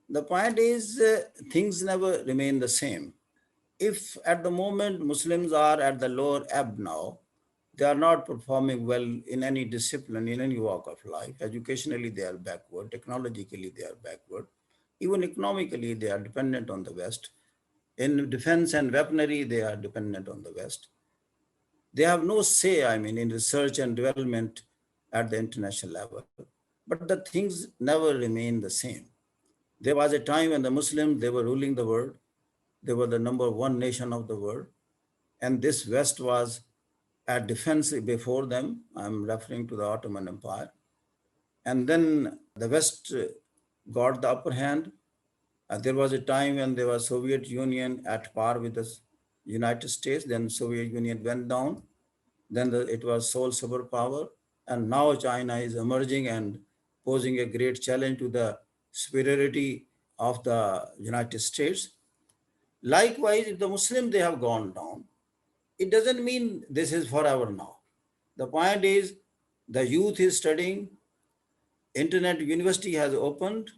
The point is, things never remain the same. If at the moment Muslims are at the lower ebb now, they are not performing well in any discipline, in any walk of life. Educationally, they are backward. Technologically, they are backward. Even economically, they are dependent on the West. In defense and weaponry, they are dependent on the West. They have no say, in research and development at the international level. But the things never remain the same. There was a time when the Muslims, they were ruling the world. They were the number one nation of the world. And this West was at defense before them. I'm referring to the Ottoman Empire. And then the West got the upper hand. There was a time when there was Soviet Union at par with the United States. Then Soviet Union went down. Then it was sole superpower. And now China is emerging and posing a great challenge to the superiority of the United States. Likewise, if the Muslims, they have gone down, it doesn't mean this is forever now. The point is, the youth is studying, internet university has opened,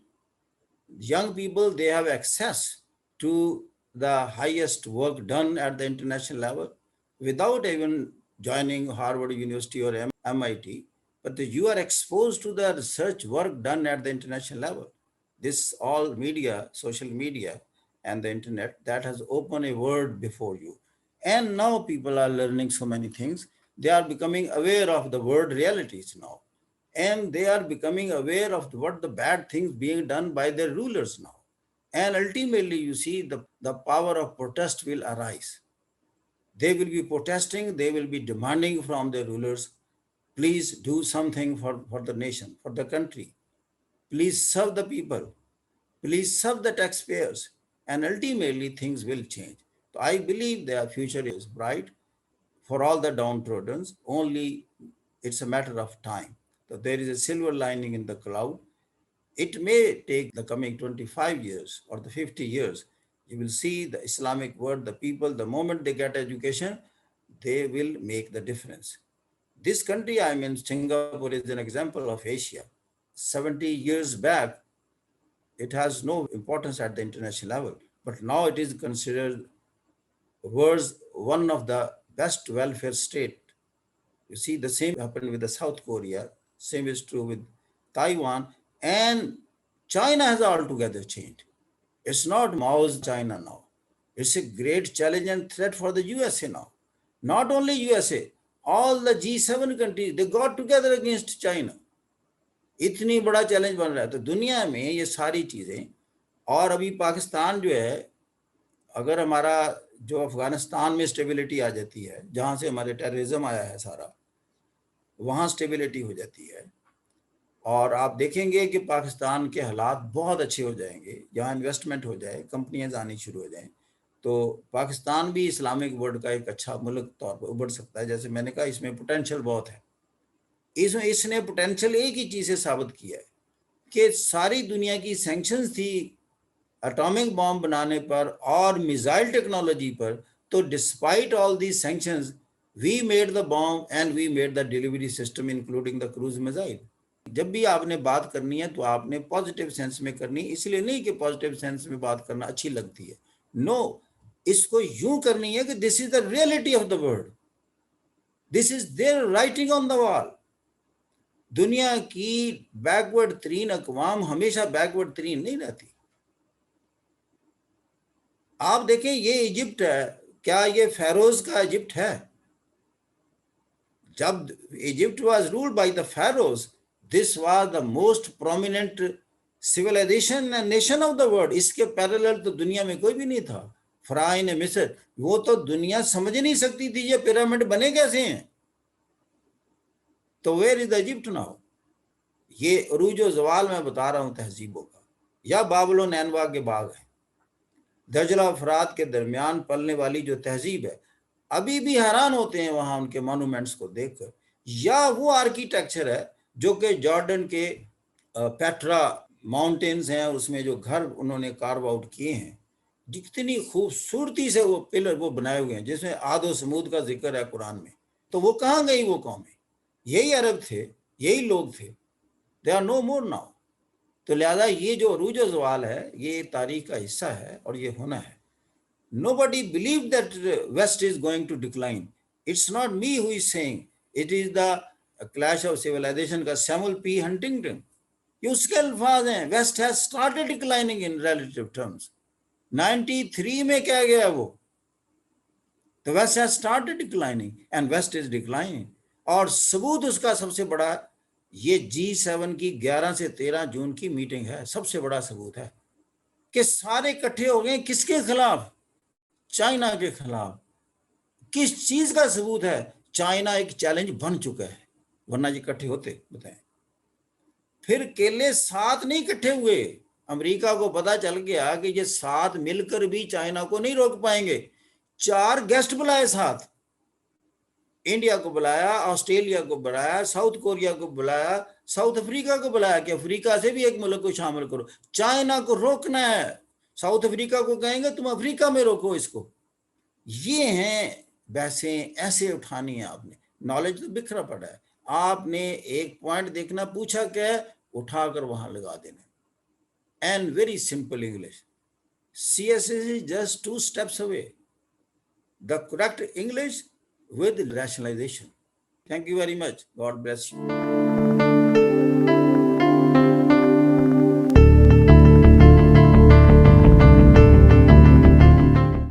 young people, they have access to the highest work done at the international level without even joining Harvard University or MIT, but you are exposed to the research work done at the international level. This all media, social media, and the internet, that has opened a world before you. And now people are learning so many things. They are becoming aware of the world realities now. And they are becoming aware of what the bad things being done by their rulers now. And ultimately, you see, the power of protest will arise. They will be protesting, they will be demanding from their rulers, please do something for the nation, for the country. Please serve the people. Please serve the taxpayers. And ultimately, things will change. So I believe their future is bright for all the downtrodden, only it's a matter of time. So there is a silver lining in the cloud. It may take the coming 25 years or the 50 years. You will see the Islamic world, the people, the moment they get education, they will make the difference. This country, Singapore is an example of Asia. 70 years back, it has no importance at the international level, but now it is considered world's one of the best welfare state. You see, the same happened with the South Korea, same is true with Taiwan, and China has altogether changed. It's not Mao's China now. It's a great challenge and threat for the USA now. Not only USA, all the G7 countries, they got together against China. इतनी बड़ा challenge बन रहा है तो दुनिया में ये सारी चीज़ें और अभी पाकिस्तान जो है अगर हमारा जो अफगानिस्तान में स्टेबिलिटी आ जाती है जहाँ से हमारे टेररिज्म आया है सारा वहाँ स्टेबिलिटी हो जाती है और आप देखेंगे कि पाकिस्तान के हालात बहुत अच्छे हो जाएंगे जहाँ इन्वेस्टमेंट हो जाए कंपनियाँ आनी शुरू हो जाएं तो पाकिस्तान भी इस्लामिक वर्ल्ड का एक अच्छा मुल्क तौर पर उभर सकता है जैसे मैंने कहा इसमें पोटेंशियल बहुत है इसने पोटेंशियल एक ही चीज़ से साबित किया है कि सारी दुनिया की सैंक्शंस थी एटॉमिक बॉम्ब बनाने पर और मिसाइल टेक्नोलॉजी पर तो despite all the sanctions we made the bomb and we made the delivery system including the cruise missile जब भी आपने बात करनी है तो आपने पॉजिटिव सेंस में करनी इसलिए नहीं कि पॉजिटिव सेंस में बात करना अच्छी लगती है नो इसको यूं करनी है कि this is the reality of the world this is there writing on the wall दुनिया की बैकवर्ड तरीन अकवाम हमेशा बैकवर्ड तरीन नहीं रहती आप देखें ये इजिप्ट है क्या ये फेरोज का इजिप्ट है जब Egypt was ruled by the pharaohs this was the most prominent civilisation and nation of the world इसके पैरेलल तो दुनिया में कोई भी नहीं था फराइन मिस्र वो तो दुनिया समझ नहीं सकती थी ये पिरामिड बने कैसे हैं तो where is the Egypt now ये अरूजो जवाल मैं बता रहा हूँ तहजीबों का या बाबलो नैनवा के बाग है दजला फरात के दरमियान पलने वाली जो तहजीब है अभी भी हैरान होते हैं वहां उनके मॉन्यूमेंट्स को देखकर या वो आर्किटेक्चर है जो कि जॉर्डन के पेट्रा माउंटेन्स हैं उसमें जो घर उन्होंने कार्व आउट किए हैं जितनी खूबसूरती से वो पिलर वो बनाए हुए हैं जिसमें आद व समूद का जिक्र है कुरान में तो वो कहाँ गई वो कौमें यही अरब थे यही लोग थे they are no more now تو لہذا یہ جو عروج و زوال ہے یہ تاریخ کا حصہ ہے اور یہ ہونا ہے. Nobody believed that West is going to decline. It's not me who is saying. It is the Clash of Civilization کا Samuel P. Huntington. یہ اس کے الفاظ ہیں. West has started declining in relative terms. 93 میں کیا گیا وہ؟ The West has started declining and West is declining. اور ثبوت اس کا سب سے بڑا یہ G7 کی 11 سے 13 جون کی میٹنگ ہے. سب سے بڑا ثبوت ہے کہ سارے اکٹھے ہو گئے. کس کے خلاف؟ چائنا کے خلاف. کس چیز کا ثبوت ہے؟ چائنا ایک چیلنج بن چکا ہے، ورنہ یہ اکٹھے ہوتے. بتائیں. پھر کیلے ساتھ نہیں اکٹھے ہوئے. امریکہ کو پتا چل گیا کہ یہ ساتھ مل کر بھی چائنا کو نہیں روک پائیں گے. 4 گیسٹ بلائے ساتھ. انڈیا کو بلایا، آسٹریلیا کو بلایا، ساؤتھ کوریا کو بلایا، ساؤتھ افریقہ کو بلایا کہ افریقہ سے بھی ایک ملک کو شامل کرو. چائنا کو روکنا ہے. ساؤتھ افریقہ کو کہیں گے تم افریقہ میں روکو اس کو. یہ ہیں بحثیں ایسے اٹھانی ہے. آپ نے نالج تو بکھرا پڑا ہے. آپ نے ایک پوائنٹ دیکھنا، پوچھا کیا ہے، اٹھا کر وہاں لگا دینا. And very simple English. CSS is just 2 steps away. The correct English with rationalization. Thank you very much. God bless you.